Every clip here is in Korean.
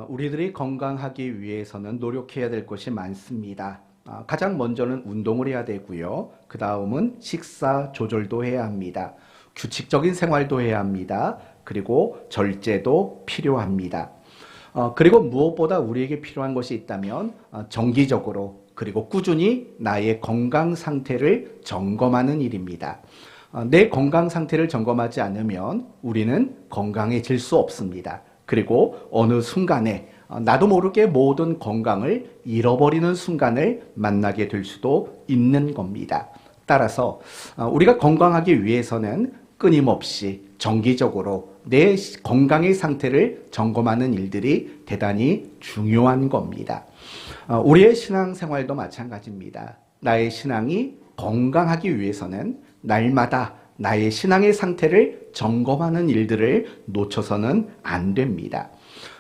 우리들이 건강하기 위해서는 노력해야 될 것이 많습니다. 가장 먼저는 운동을 해야 되고요. 그 다음은 식사 조절도 해야 합니다. 규칙적인 생활도 해야 합니다. 그리고 절제도 필요합니다. 그리고 무엇보다 우리에게 필요한 것이 있다면 정기적으로 그리고 꾸준히 나의 건강 상태를 점검하는 일입니다. 내 건강 상태를 점검하지 않으면 우리는 건강해질 수 없습니다. 그리고 어느 순간에 나도 모르게 모든 건강을 잃어버리는 순간을 만나게 될 수도 있는 겁니다. 따라서 우리가 건강하기 위해서는 끊임없이 정기적으로 내 건강의 상태를 점검하는 일들이 대단히 중요한 겁니다. 우리의 신앙생활도 마찬가지입니다. 나의 신앙이 건강하기 위해서는 날마다 나의 신앙의 상태를 점검하는 일들을 놓쳐서는 안 됩니다.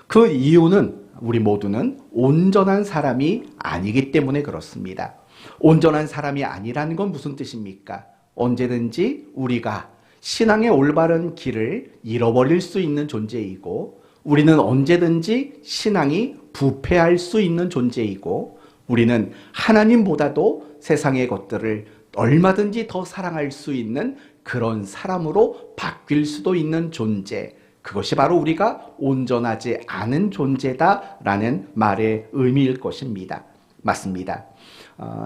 그 이유는 우리 모두는 온전한 사람이 아니기 때문에 그렇습니다. 온전한 사람이 아니라는 건 무슨 뜻입니까? 언제든지 우리가 신앙의 올바른 길을 잃어버릴 수 있는 존재이고, 우리는 언제든지 신앙이 부패할 수 있는 존재이고, 우리는 하나님보다도 세상의 것들을 얼마든지 더 사랑할 수 있는 그런 사람으로 바뀔 수도 있는 존재, 그것이 바로 우리가 온전하지 않은 존재다라는 말의 의미일 것입니다. 맞습니다.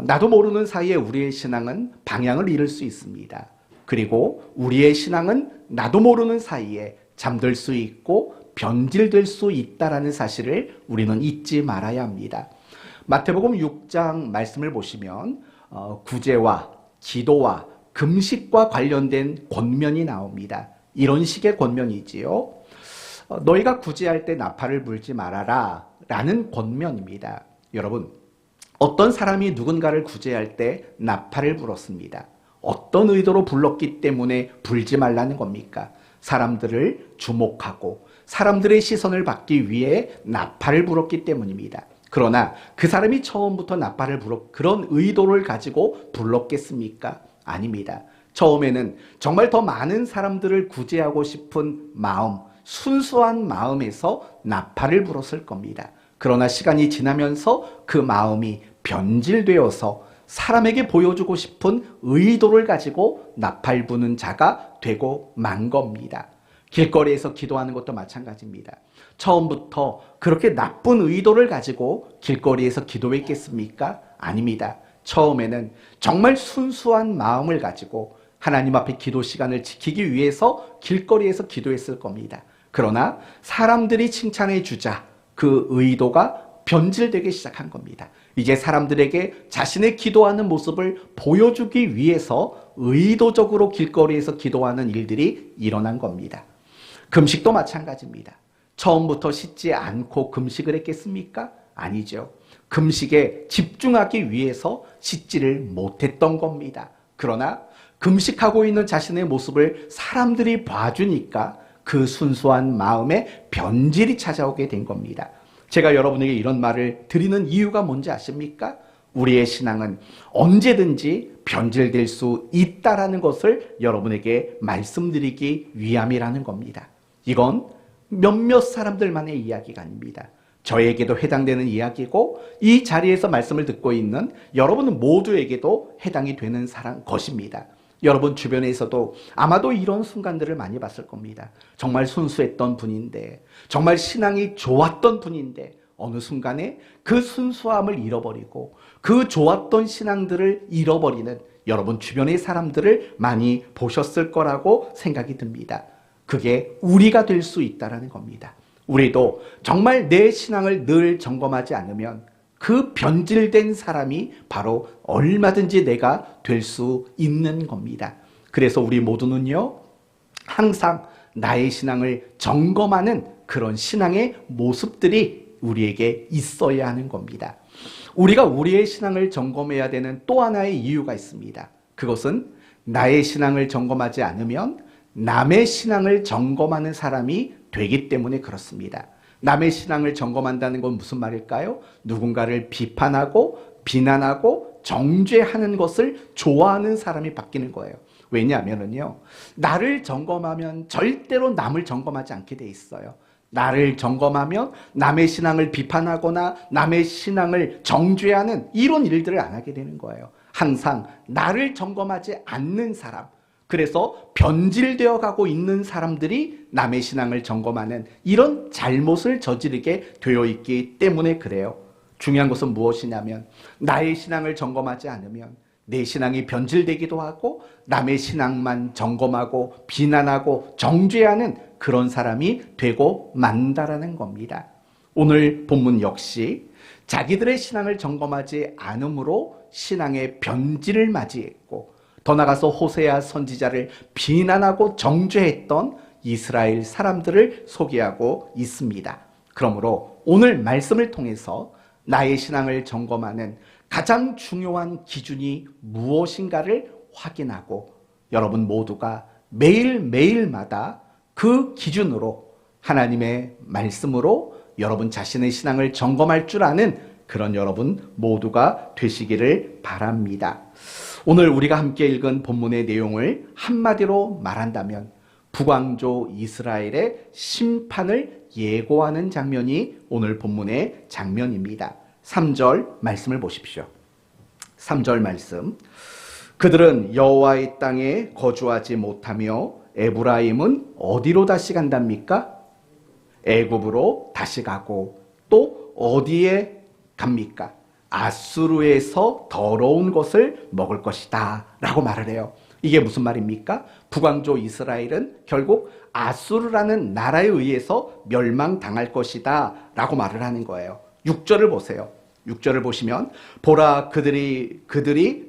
나도 모르는 사이에 우리의 신앙은 방향을 잃을 수 있습니다. 그리고 우리의 신앙은 나도 모르는 사이에 잠들 수 있고 변질될 수 있다라는 사실을 우리는 잊지 말아야 합니다. 마태복음 6장 말씀을 보시면 구제와 기도와 금식과 관련된 권면이 나옵니다. 이런 식의 권면이지요. 너희가 구제할 때 나팔을 불지 말아라 라는 권면입니다. 여러분, 어떤 사람이 누군가를 구제할 때 나팔을 불었습니다. 어떤 의도로 불렀기 때문에 불지 말라는 겁니까? 사람들을 주목하고 사람들의 시선을 받기 위해 나팔을 불었기 때문입니다. 그러나 그 사람이 처음부터 나팔을 그런 의도를 가지고 불렀겠습니까? 아닙니다. 처음에는 정말 더 많은 사람들을 구제하고 싶은 마음, 순수한 마음에서 나팔을 불었을 겁니다. 그러나 시간이 지나면서 그 마음이 변질되어서 사람에게 보여주고 싶은 의도를 가지고 나팔 부는 자가 되고 만 겁니다. 길거리에서 기도하는 것도 마찬가지입니다. 처음부터 그렇게 나쁜 의도를 가지고 길거리에서 기도했겠습니까? 아닙니다. 처음에는 정말 순수한 마음을 가지고 하나님 앞에 기도 시간을 지키기 위해서 길거리에서 기도했을 겁니다. 그러나 사람들이 칭찬해 주자 그 의도가 변질되기 시작한 겁니다. 이제 사람들에게 자신의 기도하는 모습을 보여주기 위해서 의도적으로 길거리에서 기도하는 일들이 일어난 겁니다. 금식도 마찬가지입니다. 처음부터 씻지 않고 금식을 했겠습니까? 아니죠. 금식에 집중하기 위해서 씻지를 못했던 겁니다. 그러나 금식하고 있는 자신의 모습을 사람들이 봐주니까 그 순수한 마음에 변질이 찾아오게 된 겁니다. 제가 여러분에게 이런 말을 드리는 이유가 뭔지 아십니까? 우리의 신앙은 언제든지 변질될 수 있다라는 것을 여러분에게 말씀드리기 위함이라는 겁니다. 이건 몇몇 사람들만의 이야기가 아닙니다. 저에게도 해당되는 이야기고 이 자리에서 말씀을 듣고 있는 여러분 모두에게도 해당이 되는 것입니다. 여러분 주변에서도 아마도 이런 순간들을 많이 봤을 겁니다. 정말 순수했던 분인데, 정말 신앙이 좋았던 분인데 어느 순간에 그 순수함을 잃어버리고 그 좋았던 신앙들을 잃어버리는 여러분 주변의 사람들을 많이 보셨을 거라고 생각이 듭니다. 그게 우리가 될 수 있다는 겁니다. 우리도 정말 내 신앙을 늘 점검하지 않으면 그 변질된 사람이 바로 얼마든지 내가 될 수 있는 겁니다. 그래서 우리 모두는요, 항상 나의 신앙을 점검하는 그런 신앙의 모습들이 우리에게 있어야 하는 겁니다. 우리가 우리의 신앙을 점검해야 되는 또 하나의 이유가 있습니다. 그것은 나의 신앙을 점검하지 않으면 남의 신앙을 점검하는 사람이 되기 때문에 그렇습니다. 남의 신앙을 점검한다는 건 무슨 말일까요? 누군가를 비판하고 비난하고 정죄하는 것을 좋아하는 사람이 바뀌는 거예요. 왜냐하면요, 나를 점검하면 절대로 남을 점검하지 않게 돼 있어요. 나를 점검하며 남의 신앙을 비판하거나 남의 신앙을 정죄하는 이런 일들을 안 하게 되는 거예요. 항상 나를 점검하지 않는 사람, 그래서 변질되어 가고 있는 사람들이 남의 신앙을 점검하는 이런 잘못을 저지르게 되어 있기 때문에 그래요. 중요한 것은 무엇이냐면 나의 신앙을 점검하지 않으면 내 신앙이 변질되기도 하고 남의 신앙만 점검하고 비난하고 정죄하는 그런 사람이 되고 만다라는 겁니다. 오늘 본문 역시 자기들의 신앙을 점검하지 않으므로 신앙의 변질을 맞이했고 더 나아가서 호세아 선지자를 비난하고 정죄했던 이스라엘 사람들을 소개하고 있습니다. 그러므로 오늘 말씀을 통해서 나의 신앙을 점검하는 가장 중요한 기준이 무엇인가를 확인하고 여러분 모두가 매일매일마다 그 기준으로 하나님의 말씀으로 여러분 자신의 신앙을 점검할 줄 아는 그런 여러분 모두가 되시기를 바랍니다. 오늘 우리가 함께 읽은 본문의 내용을 한마디로 말한다면 북왕조 이스라엘의 심판을 예고하는 장면이 오늘 본문의 장면입니다. 3절 말씀을 보십시오. 3절 말씀. 그들은 여호와의 땅에 거주하지 못하며 에브라임은 어디로 다시 간답니까? 애굽으로 다시 가고 또 어디에 갑니까? 아수르에서 더러운 것을 먹을 것이다 라고 말을 해요. 이게 무슨 말입니까? 북왕조 이스라엘은 결국 아수르라는 나라에 의해서 멸망당할 것이다 라고 말을 하는 거예요. 6절을 보세요. 6절을 보시면 보라 그들이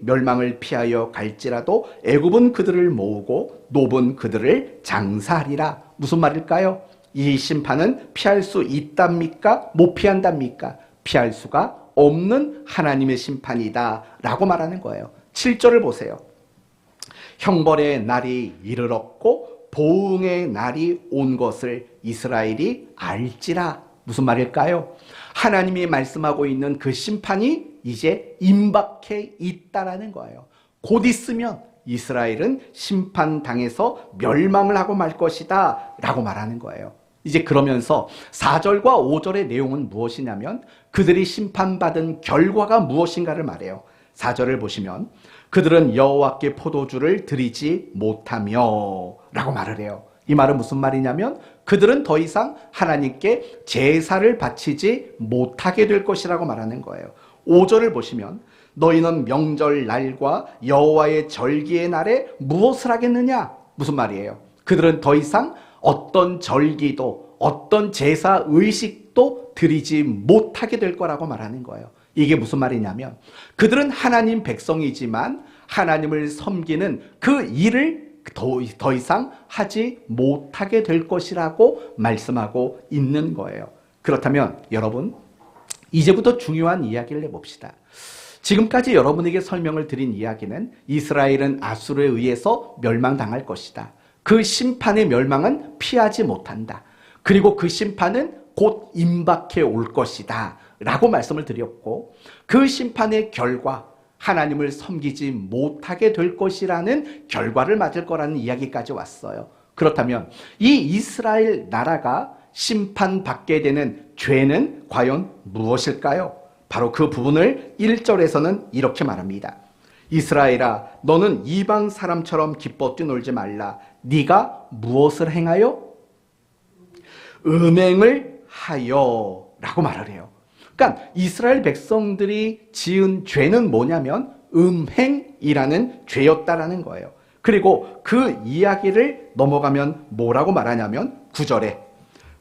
멸망을 피하여 갈지라도 애굽은 그들을 모으고 노브는 그들을 장사하리라. 무슨 말일까요? 이 심판은 피할 수 있답니까? 못 피한답니까? 피할 수가 없는 하나님의 심판이다 라고 말하는 거예요. 7절을 보세요. 형벌의 날이 이르렀고 보응의 날이 온 것을 이스라엘이 알지라. 무슨 말일까요? 하나님이 말씀하고 있는 그 심판이 이제 임박해 있다라는 거예요. 곧 있으면 이스라엘은 심판당해서 멸망을 하고 말 것이다 라고 말하는 거예요. 이제 그러면서 4절과 5절의 내용은 무엇이냐면 그들이 심판받은 결과가 무엇인가를 말해요. 4절을 보시면 그들은 여호와께 포도주를 드리지 못하며 라고 말을 해요. 이 말은 무슨 말이냐면 그들은 더 이상 하나님께 제사를 바치지 못하게 될 것이라고 말하는 거예요. 5절을 보시면 너희는 명절 날과 여호와의 절기의 날에 무엇을 하겠느냐? 무슨 말이에요? 그들은 더 이상 어떤 절기도 어떤 제사 의식도 드리지 못하게 될 거라고 말하는 거예요. 이게 무슨 말이냐면 그들은 하나님 백성이지만 하나님을 섬기는 그 일을 더 이상 하지 못하게 될 것이라고 말씀하고 있는 거예요. 그렇다면 여러분 이제부터 중요한 이야기를 해봅시다. 지금까지 여러분에게 설명을 드린 이야기는 이스라엘은 아수르에 의해서 멸망당할 것이다. 그 심판의 멸망은 피하지 못한다. 그리고 그 심판은 곧 임박해 올 것이다 라고 말씀을 드렸고 그 심판의 결과 하나님을 섬기지 못하게 될 것이라는 결과를 맞을 거라는 이야기까지 왔어요. 그렇다면 이 이스라엘 나라가 심판받게 되는 죄는 과연 무엇일까요? 바로 그 부분을 1절에서는 이렇게 말합니다. 이스라엘아 너는 이방 사람처럼 기뻐 뛰놀지 말라. 네가 무엇을 행하여? 음행을 하여 라고 말을 해요. 그러니까 이스라엘 백성들이 지은 죄는 뭐냐면 음행이라는 죄였다라는 거예요. 그리고 그 이야기를 넘어가면 뭐라고 말하냐면 9절에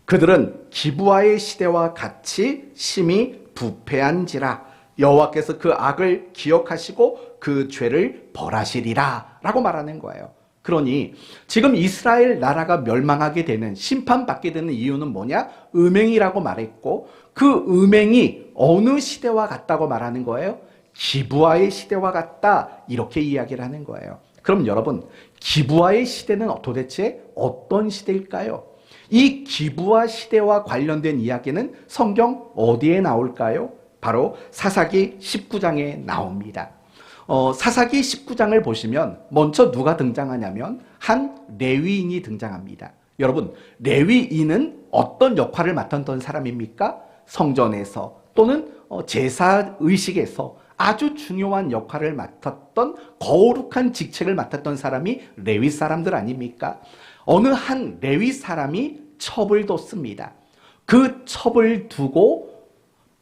그들은 기브아의 시대와 같이 심히 부패한지라 여호와께서 그 악을 기억하시고 그 죄를 벌하시리라 라고 말하는 거예요. 그러니 지금 이스라엘 나라가 멸망하게 되는 심판받게 되는 이유는 뭐냐? 음행이라고 말했고 그 음행이 어느 시대와 같다고 말하는 거예요? 기브아의 시대와 같다 이렇게 이야기를 하는 거예요. 그럼 여러분 기브아의 시대는 도대체 어떤 시대일까요? 이 기브아 시대와 관련된 이야기는 성경 어디에 나올까요? 바로 사사기 19장에 나옵니다. 사사기 19장을 보시면 먼저 누가 등장하냐면 한 레위인이 등장합니다. 여러분, 레위인은 어떤 역할을 맡았던 사람입니까? 성전에서 또는 제사의식에서 아주 중요한 역할을 맡았던, 거룩한 직책을 맡았던 사람이 레위 사람들 아닙니까? 어느 한 레위 사람이 첩을 뒀습니다. 그 첩을 두고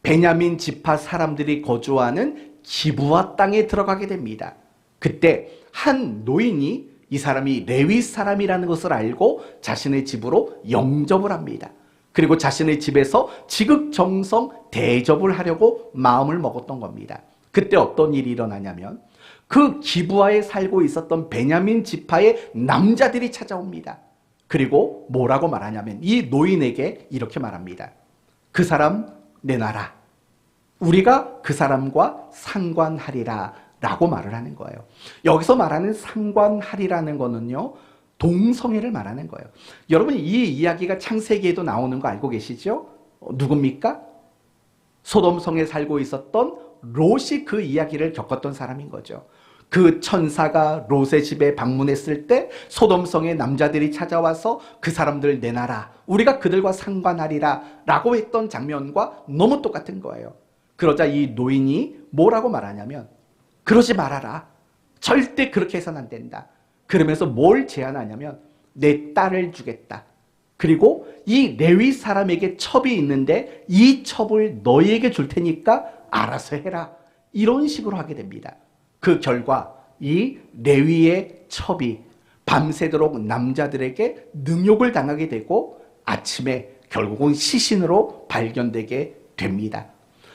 베냐민 지파 사람들이 거주하는 기브아 땅에 들어가게 됩니다. 그때 한 노인이 이 사람이 레위 사람이라는 것을 알고 자신의 집으로 영접을 합니다. 그리고 자신의 집에서 지극정성 대접을 하려고 마음을 먹었던 겁니다. 그때 어떤 일이 일어나냐면 그 기브아에 살고 있었던 베냐민 지파의 남자들이 찾아옵니다. 그리고 뭐라고 말하냐면 이 노인에게 이렇게 말합니다. 그 사람 내놔라. 우리가 그 사람과 상관하리라 라고 말을 하는 거예요. 여기서 말하는 상관하리라는 거는요, 동성애를 말하는 거예요. 여러분, 이 이야기가 창세기에도 나오는 거 알고 계시죠? 누굽니까? 소돔성에 살고 있었던 롯이 그 이야기를 겪었던 사람인 거죠. 그 천사가 롯의 집에 방문했을 때 소돔성의 남자들이 찾아와서 그 사람들 내놔라. 우리가 그들과 상관하리라 라고 했던 장면과 너무 똑같은 거예요. 그러자 이 노인이 뭐라고 말하냐면 그러지 말아라. 절대 그렇게 해서는 안 된다. 그러면서 뭘 제안하냐면 내 딸을 주겠다. 그리고 이 레위 사람에게 첩이 있는데 이 첩을 너희에게 줄 테니까 알아서 해라. 이런 식으로 하게 됩니다. 그 결과 이 레위의 첩이 밤새도록 남자들에게 능욕을 당하게 되고 아침에 결국은 시신으로 발견되게 됩니다.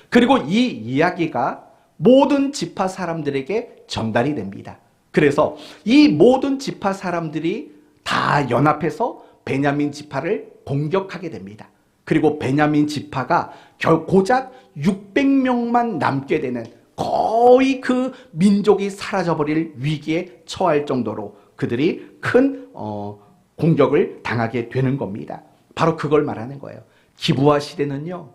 그리고 이 이야기가 모든 지파 사람들에게 전달이 됩니다. 그래서 이 모든 지파 사람들이 다 연합해서 베냐민 지파를 공격하게 됩니다. 그리고 베냐민 지파가 고작 600명만 남게 되는, 거의 그 민족이 사라져버릴 위기에 처할 정도로 그들이 큰 공격을 당하게 되는 겁니다. 바로 그걸 말하는 거예요. 기브아 시대는요,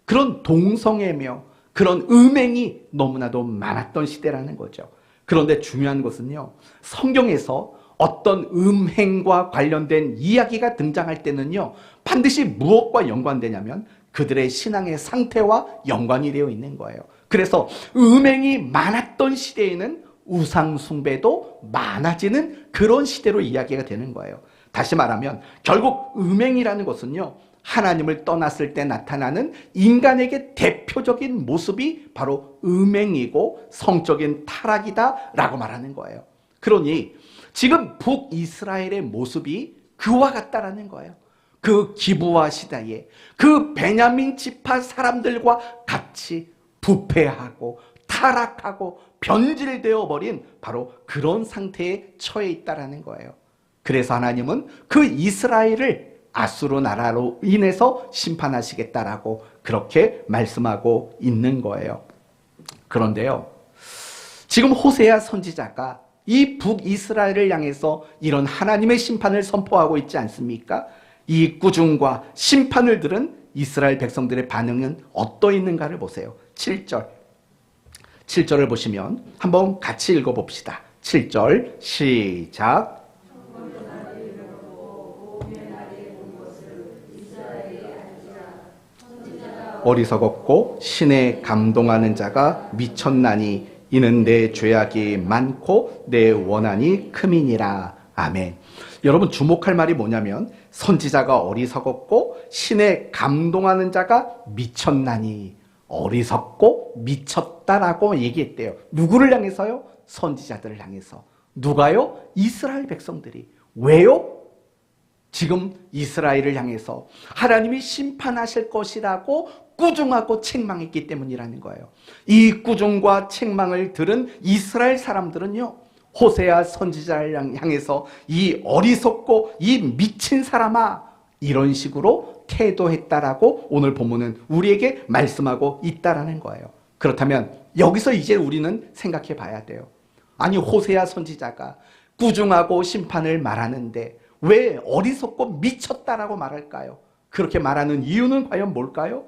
그런 동성애며 그런 음행이 너무나도 많았던 시대라는 거죠. 그런데 중요한 것은요, 성경에서 어떤 음행과 관련된 이야기가 등장할 때는요, 반드시 무엇과 연관되냐면 그들의 신앙의 상태와 연관이 되어 있는 거예요. 그래서 음행이 많았던 시대에는 우상 숭배도 많아지는 그런 시대로 이야기가 되는 거예요. 다시 말하면 결국 음행이라는 것은요, 하나님을 떠났을 때 나타나는 인간에게 대표적인 모습이 바로 음행이고 성적인 타락이다 라고 말하는 거예요. 그러니 지금 북이스라엘의 모습이 그와 같다라는 거예요. 그 기브아 시대에 그 베냐민 지파 사람들과 같이 부패하고 타락하고 변질되어 버린 바로 그런 상태에 처해 있다라는 거예요. 그래서 하나님은 그 이스라엘을 아수르 나라로 인해서 심판하시겠다라고 그렇게 말씀하고 있는 거예요. 그런데요, 지금 호세아 선지자가 이 북이스라엘을 향해서 이런 하나님의 심판을 선포하고 있지 않습니까? 이 꾸중과 심판을 들은 이스라엘 백성들의 반응은 어떠했는가를 보세요. 7절을 보시면 한번 같이 읽어봅시다. 7절 시작. 어리석었고 신에 감동하는 자가 미쳤나니 이는 내 죄악이 많고 내 원한이 크민이라. 아멘. 여러분, 주목할 말이 뭐냐면 선지자가 어리석었고 신에 감동하는 자가 미쳤나니, 어리석고 미쳤다라고 얘기했대요. 누구를 향해서요? 선지자들을 향해서. 누가요? 이스라엘 백성들이. 왜요? 지금 이스라엘을 향해서 하나님이 심판하실 것이라고 꾸중하고 책망했기 때문이라는 거예요. 이 꾸중과 책망을 들은 이스라엘 사람들은요, 호세아 선지자를 향해서 이 어리석고 이 미친 사람아, 이런 식으로 태도했다라고 오늘 본문은 우리에게 말씀하고 있다라는 거예요. 그렇다면 여기서 이제 우리는 생각해 봐야 돼요. 아니, 호세아 선지자가 꾸중하고 심판을 말하는데 왜 어리석고 미쳤다라고 말할까요? 그렇게 말하는 이유는 과연 뭘까요?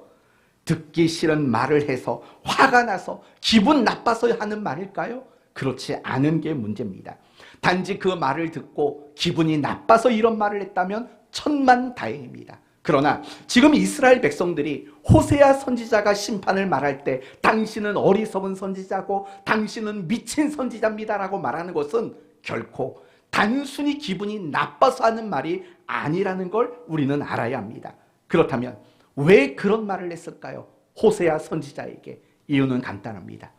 듣기 싫은 말을 해서 화가 나서 기분 나빠서 하는 말일까요? 그렇지 않은 게 문제입니다. 단지 그 말을 듣고 기분이 나빠서 이런 말을 했다면 천만다행입니다. 그러나 지금 이스라엘 백성들이 호세아 선지자가 심판을 말할 때 당신은 어리석은 선지자고 당신은 미친 선지자입니다라고 말하는 것은 결코 단순히 기분이 나빠서 하는 말이 아니라는 걸 우리는 알아야 합니다. 그렇다면 왜 그런 말을 했을까요? 호세아 선지자에게. 이유는 간단합니다.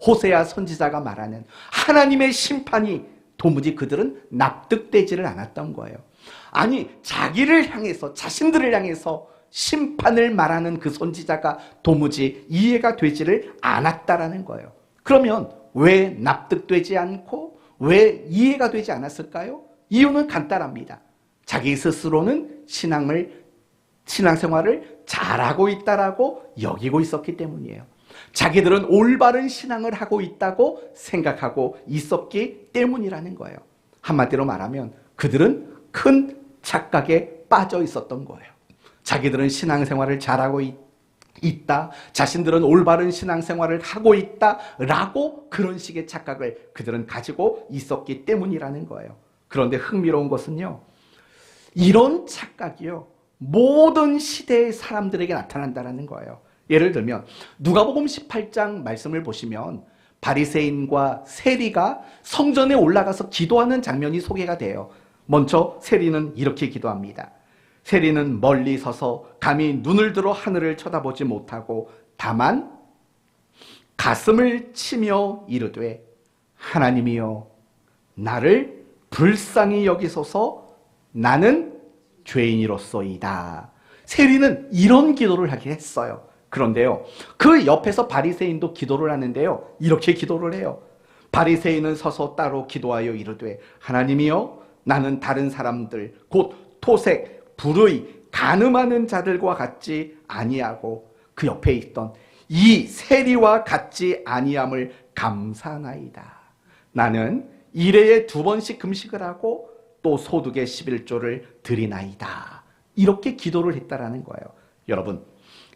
호세아 선지자가 말하는 하나님의 심판이 도무지 그들은 납득되지를 않았던 거예요. 아니, 자기를 향해서, 자신들을 향해서 심판을 말하는 그 선지자가 도무지 이해가 되지를 않았다라는 거예요. 그러면 왜 납득되지 않고 왜 이해가 되지 않았을까요? 이유는 간단합니다. 자기 스스로는 신앙생활을 잘하고 있다라고 여기고 있었기 때문이에요. 자기들은 올바른 신앙을 하고 있다고 생각하고 있었기 때문이라는 거예요. 한마디로 말하면 그들은 큰 착각에 빠져 있었던 거예요. 자기들은 신앙생활을 잘하고 있다, 자신들은 올바른 신앙생활을 하고 있다라고 그런 식의 착각을 그들은 가지고 있었기 때문이라는 거예요. 그런데 흥미로운 것은요, 이런 착각이요, 모든 시대의 사람들에게 나타난다는 거예요. 예를 들면 누가복음 18장 말씀을 보시면 바리새인과 세리가 성전에 올라가서 기도하는 장면이 소개가 돼요. 먼저 세리는 이렇게 기도합니다. 세리는 멀리 서서 감히 눈을 들어 하늘을 쳐다보지 못하고 다만 가슴을 치며 이르되 하나님이여 나를 불쌍히 여기소서 나는 죄인이로소이다. 세리는 이런 기도를 하긴 했어요. 그런데요, 그 옆에서 바리새인도 기도를 하는데요, 이렇게 기도를 해요. 바리새인은 서서 따로 기도하여 이르되 하나님이여 나는 다른 사람들 곧 토색, 불의, 간음하는 자들과 같지 아니하고 그 옆에 있던 이 세리와 같지 아니함을 감사하나이다. 나는 일회에 2번씩 금식을 하고 또 소득의 11조를 드리나이다. 이렇게 기도를 했다라는 거예요. 여러분,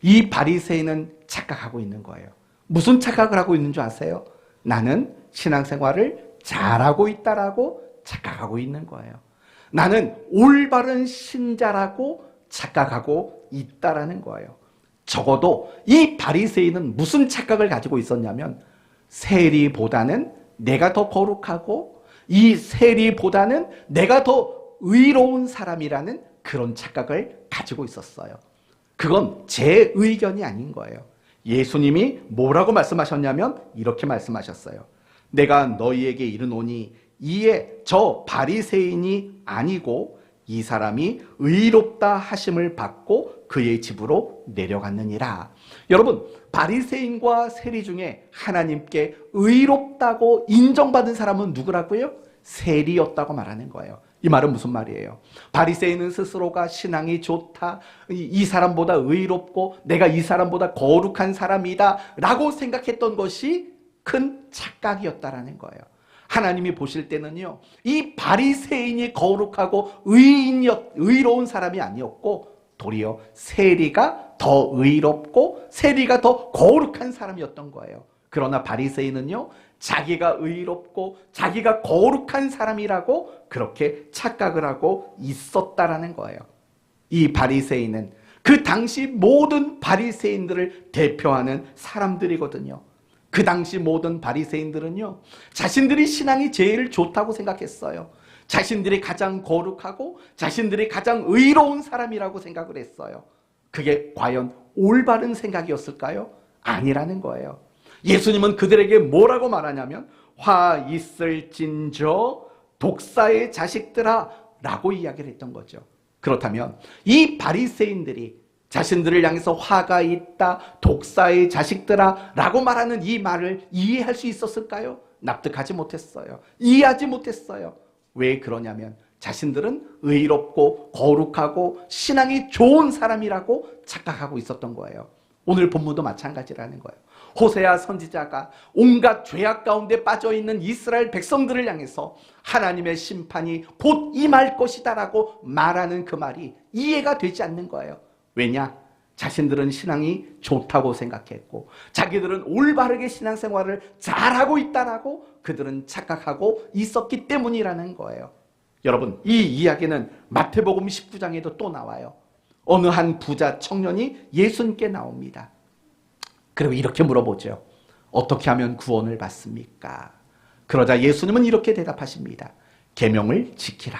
이 바리새인은 착각하고 있는 거예요. 무슨 착각을 하고 있는 줄 아세요? 나는 신앙생활을 잘하고 있다라고 착각하고 있는 거예요. 나는 올바른 신자라고 착각하고 있다라는 거예요. 적어도 이 바리새인은 무슨 착각을 가지고 있었냐면 세리보다는 내가 더 거룩하고 이 세리보다는 내가 더 의로운 사람이라는 그런 착각을 가지고 있었어요. 그건 제 의견이 아닌 거예요. 예수님이 뭐라고 말씀하셨냐면 이렇게 말씀하셨어요. 내가 너희에게 이르노니 이에 저 바리새인이 아니고 이 사람이 의롭다 하심을 받고 그의 집으로 내려갔느니라. 여러분, 바리새인과 세리 중에 하나님께 의롭다고 인정받은 사람은 누구라고요? 세리였다고 말하는 거예요. 이 말은 무슨 말이에요? 바리새인은 스스로가 신앙이 좋다, 이 사람보다 의롭고 내가 이 사람보다 거룩한 사람이다 라고 생각했던 것이 큰 착각이었다라는 거예요. 하나님이 보실 때는요, 이 바리새인이 거룩하고 의로운 사람이 아니었고 도리어 세리가 더 의롭고 세리가 더 거룩한 사람이었던 거예요. 그러나 바리새인은요, 자기가 의롭고 자기가 거룩한 사람이라고 그렇게 착각을 하고 있었다라는 거예요. 이 바리새인은 그 당시 모든 바리새인들을 대표하는 사람들이거든요. 그 당시 모든 바리새인들은요, 자신들이 신앙이 제일 좋다고 생각했어요. 자신들이 가장 거룩하고 자신들이 가장 의로운 사람이라고 생각을 했어요. 그게 과연 올바른 생각이었을까요? 아니라는 거예요. 예수님은 그들에게 뭐라고 말하냐면 화 있을진저 독사의 자식들아 라고 이야기를 했던 거죠. 그렇다면 이 바리새인들이 자신들을 향해서 화가 있다, 독사의 자식들아 라고 말하는 이 말을 이해할 수 있었을까요? 납득하지 못했어요. 이해하지 못했어요. 왜 그러냐면 자신들은 의롭고 거룩하고 신앙이 좋은 사람이라고 착각하고 있었던 거예요. 오늘 본문도 마찬가지라는 거예요. 호세아 선지자가 온갖 죄악 가운데 빠져있는 이스라엘 백성들을 향해서 하나님의 심판이 곧 임할 것이다 라고 말하는 그 말이 이해가 되지 않는 거예요. 왜냐? 자신들은 신앙이 좋다고 생각했고 자기들은 올바르게 신앙생활을 잘하고 있다라고 그들은 착각하고 있었기 때문이라는 거예요. 여러분, 이 이야기는 마태복음 19장에도 또 나와요. 어느 한 부자 청년이 예수님께 나옵니다. 그리고 이렇게 물어보죠. 어떻게 하면 구원을 받습니까? 그러자 예수님은 이렇게 대답하십니다. 계명을 지키라.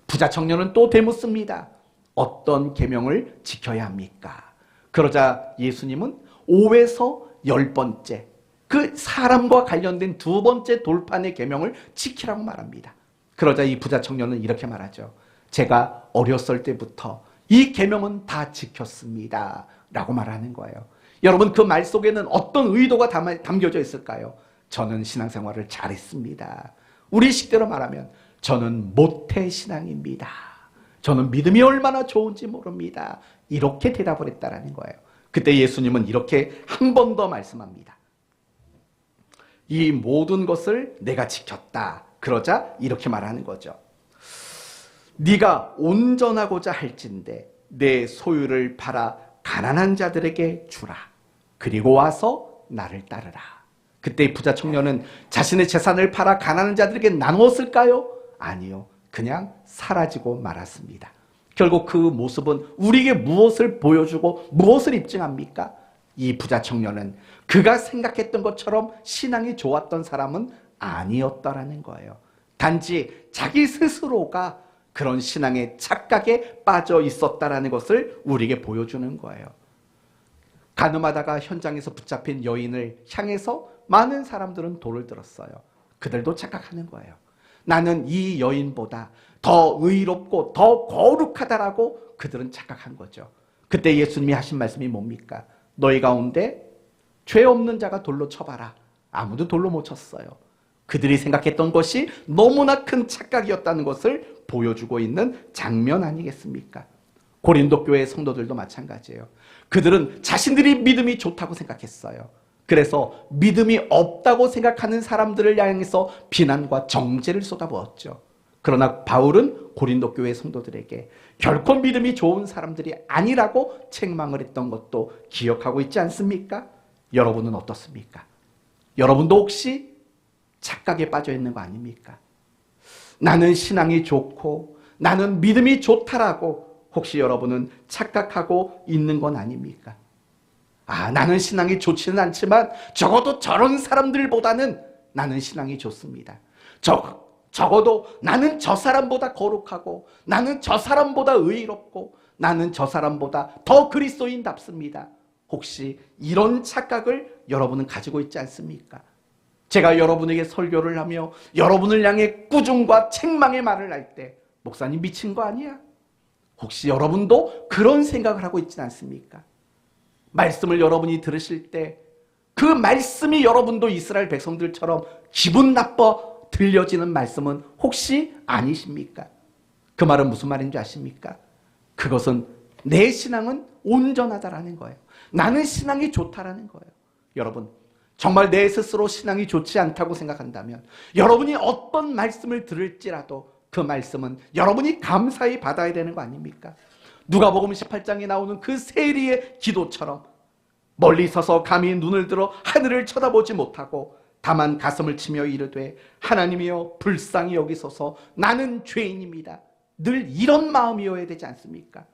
부자 청년은 또 되묻습니다. 어떤 계명을 지켜야 합니까? 그러자 예수님은 5에서 10번째, 그 사람과 관련된 두 번째 돌판의 계명을 지키라고 말합니다. 그러자 이 부자 청년은 이렇게 말하죠. 제가 어렸을 때부터 이 계명은 다 지켰습니다. 라고 말하는 거예요. 여러분, 그 말 속에는 어떤 의도가 담겨져 있을까요? 저는 신앙생활을 잘했습니다. 우리 식대로 말하면 저는 모태신앙입니다. 저는 믿음이 얼마나 좋은지 모릅니다. 이렇게 대답을 했다라는 거예요. 그때 예수님은 이렇게 한 번 더 말씀합니다. 이 모든 것을 내가 지켰다. 그러자 이렇게 말하는 거죠. 네가 온전하고자 할진대 내 소유를 팔아 가난한 자들에게 주라. 그리고 와서 나를 따르라. 그때 부자 청년은 자신의 재산을 팔아 가난한 자들에게 나누었을까요? 아니요. 그냥 사라지고 말았습니다. 결국 그 모습은 우리에게 무엇을 보여주고 무엇을 입증합니까? 이 부자 청년은 그가 생각했던 것처럼 신앙이 좋았던 사람은 아니었다라는 거예요. 단지 자기 스스로가 그런 신앙의 착각에 빠져 있었다라는 것을 우리에게 보여주는 거예요. 가늠하다가 현장에서 붙잡힌 여인을 향해서 많은 사람들은 돌을 들었어요. 그들도 착각하는 거예요. 나는 이 여인보다 더 의롭고 더 거룩하다라고 그들은 착각한 거죠. 그때 예수님이 하신 말씀이 뭡니까? 너희 가운데 죄 없는 자가 돌로 쳐봐라. 아무도 돌로 못 쳤어요. 그들이 생각했던 것이 너무나 큰 착각이었다는 것을 보여주고 있는 장면 아니겠습니까? 고린도 교회 성도들도 마찬가지예요. 그들은 자신들이 믿음이 좋다고 생각했어요. 그래서 믿음이 없다고 생각하는 사람들을 향해서 비난과 정죄를 쏟아부었죠. 그러나 바울은 고린도 교회 성도들에게 결코 믿음이 좋은 사람들이 아니라고 책망을 했던 것도 기억하고 있지 않습니까? 여러분은 어떻습니까? 여러분도 혹시 착각에 빠져 있는 거 아닙니까? 나는 신앙이 좋고 나는 믿음이 좋다라고 혹시 여러분은 착각하고 있는 건 아닙니까? 나는 신앙이 좋지는 않지만 적어도 저런 사람들보다는 나는 신앙이 좋습니다. 적어도 나는 저 사람보다 거룩하고 나는 저 사람보다 의롭고 나는 저 사람보다 더 그리스도인답습니다. 혹시 이런 착각을 여러분은 가지고 있지 않습니까? 제가 여러분에게 설교를 하며 여러분을 향해 꾸중과 책망의 말을 할 때 목사님 미친 거 아니야? 혹시 여러분도 그런 생각을 하고 있지 않습니까? 말씀을 여러분이 들으실 때 그 말씀이 여러분도 이스라엘 백성들처럼 기분 나빠 들려지는 말씀은 혹시 아니십니까? 그 말은 무슨 말인지 아십니까? 그것은 내 신앙은 온전하다라는 거예요. 나는 신앙이 좋다라는 거예요. 여러분, 정말 내 스스로 신앙이 좋지 않다고 생각한다면 여러분이 어떤 말씀을 들을지라도 그 말씀은 여러분이 감사히 받아야 되는 거 아닙니까? 누가복음 18장에 나오는 그 세리의 기도처럼 멀리 서서 감히 눈을 들어 하늘을 쳐다보지 못하고 다만 가슴을 치며 이르되 하나님이여 불쌍히 여기소서 나는 죄인입니다. 늘 이런 마음이어야 되지 않습니까?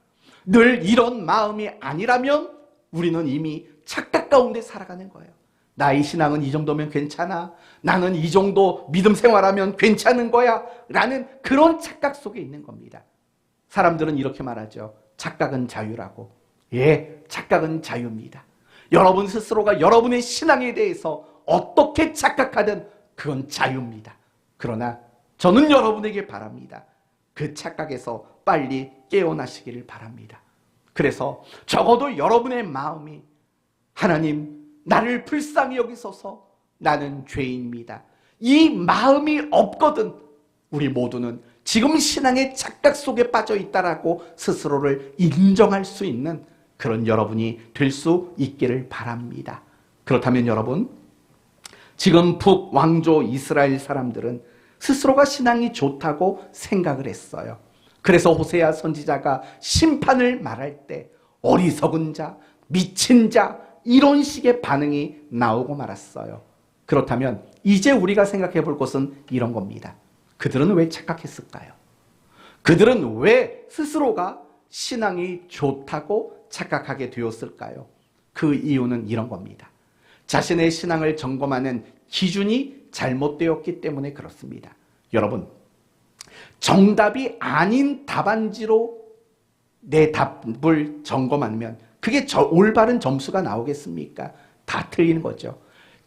늘 이런 마음이 아니라면 우리는 이미 착각 가운데 살아가는 거예요. 나의 신앙은 이 정도면 괜찮아. 나는 이 정도 믿음 생활하면 괜찮은 거야. 라는 그런 착각 속에 있는 겁니다. 사람들은 이렇게 말하죠. 착각은 자유라고. 예, 착각은 자유입니다. 여러분 스스로가 여러분의 신앙에 대해서 어떻게 착각하든 그건 자유입니다. 그러나 저는 여러분에게 바랍니다. 그 착각에서 빨리 깨어나시기를 바랍니다. 그래서 적어도 여러분의 마음이 하나님 나를 불쌍히 여기소서 나는 죄인입니다. 이 마음이 없거든 우리 모두는 지금 신앙의 착각 속에 빠져 있다라고 스스로를 인정할 수 있는 그런 여러분이 될 수 있기를 바랍니다. 그렇다면 여러분, 지금 북왕조 이스라엘 사람들은 스스로가 신앙이 좋다고 생각을 했어요. 그래서 호세아 선지자가 심판을 말할 때 어리석은 자, 미친 자 이런 식의 반응이 나오고 말았어요. 그렇다면 이제 우리가 생각해 볼 것은 이런 겁니다. 그들은 왜 착각했을까요? 그들은 왜 스스로가 신앙이 좋다고 착각하게 되었을까요? 그 이유는 이런 겁니다. 자신의 신앙을 점검하는 기준이 잘못되었기 때문에 그렇습니다. 여러분, 정답이 아닌 답안지로 내 답을 점검하면 그게 올바른 점수가 나오겠습니까? 다 틀리는 거죠.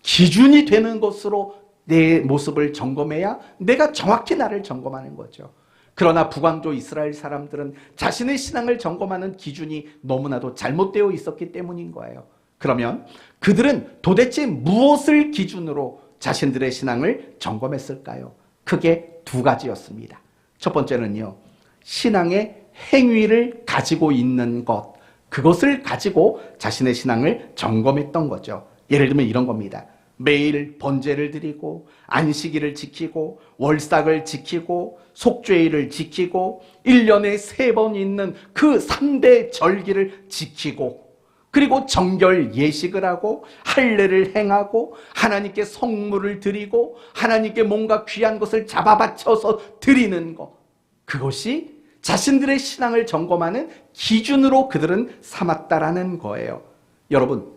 기준이 되는 것으로 내 모습을 점검해야 내가 정확히 나를 점검하는 거죠. 그러나 북왕조 이스라엘 사람들은 자신의 신앙을 점검하는 기준이 너무나도 잘못되어 있었기 때문인 거예요. 그러면 그들은 도대체 무엇을 기준으로 자신들의 신앙을 점검했을까요? 크게 두 가지였습니다. 첫 번째는요, 신앙의 행위를 가지고 있는 것, 그것을 가지고 자신의 신앙을 점검했던 거죠. 예를 들면 이런 겁니다. 매일 번제를 드리고 안식일을 지키고 월삭을 지키고 속죄일을 지키고 1년에 3번 있는 그 3대 절기를 지키고, 그리고 정결 예식을 하고 할례를 행하고 하나님께 성물을 드리고 하나님께 뭔가 귀한 것을 잡아 바쳐서 드리는 것, 그것이 자신들의 신앙을 점검하는 기준으로 그들은 삼았다라는 거예요. 여러분,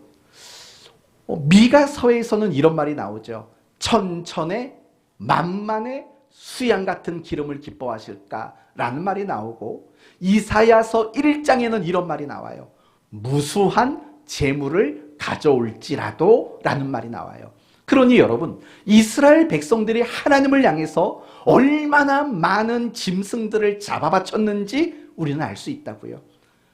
미가서에서는 이런 말이 나오죠. 천천에 만만의 수양 같은 기름을 기뻐하실까라는 말이 나오고, 이사야서 1장에는 이런 말이 나와요. 무수한 재물을 가져올지라도 라는 말이 나와요. 그러니 여러분, 이스라엘 백성들이 하나님을 향해서 얼마나 많은 짐승들을 잡아바쳤는지 우리는 알 수 있다고요.